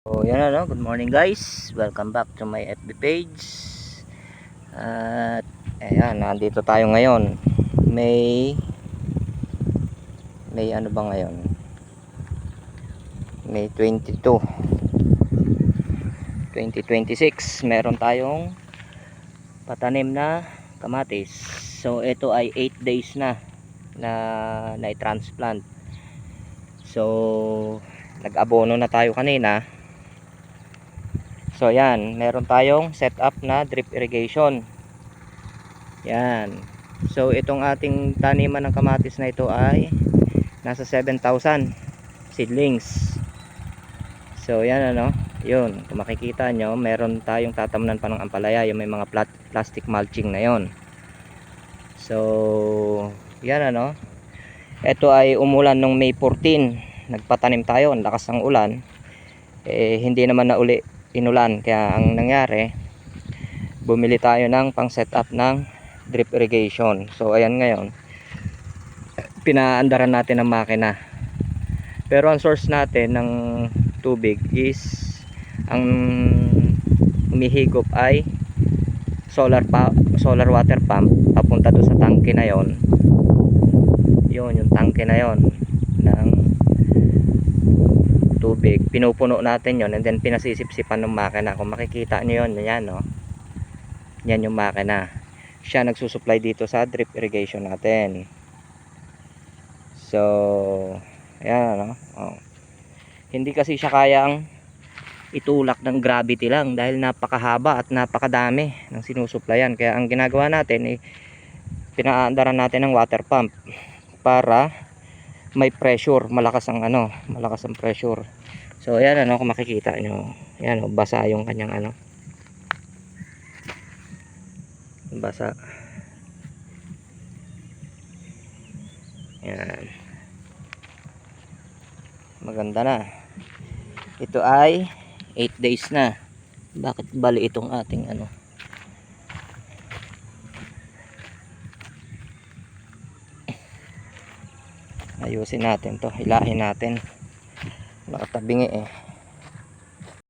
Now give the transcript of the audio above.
So yan ano, good morning guys. Welcome back to my FB page. At ayan, nandito tayo ngayon. May ano ba ngayon? May 22 2026. Meron tayong patanim na kamatis. So ito ay 8 days na i-transplant. So nag-abono na tayo kanina. So yan, meron tayong setup na drip irrigation. Yan. So itong ating taniman ng kamatis na ito ay nasa 7,000 seedlings. So yan ano, yun, kung makikita nyo, meron tayong tatamnan pa ng ampalaya, yung may mga plastic mulching na yon. So yan ano, ito ay umulan nung May 14, nagpatanim tayo, ang lakas ng ulan, hindi naman na uli inulan, kaya ang nangyari, bumili tayo ng pang setup ng drip irrigation. So ayan, ngayon pinaandaran natin ng makina, pero ang source natin ng tubig is, ang umihigop ay solar water pump papunta doon sa tangke na yon. Yung tangke na yon ng tubig, pinupuno natin yon, and then pinasisipsipan ng makina. Kung makikita nyo yon, yan no, yan yung makina, siya nagsusupply dito sa drip irrigation natin. So ayan no, hindi kasi siya kayang itulak ng gravity lang dahil napakahaba at napakadami ng sinusuplayan. Kaya ang ginagawa natin ay pinaandaran natin ng water pump para may pressure, malakas ang pressure. So ayan ano, kung makikita nyo, ayan, basa yung kanyang basa. Ayan, maganda na. Ito ay 8 days na. Bakit bali itong ating ayusin natin to, hilahin natin, nakatabingi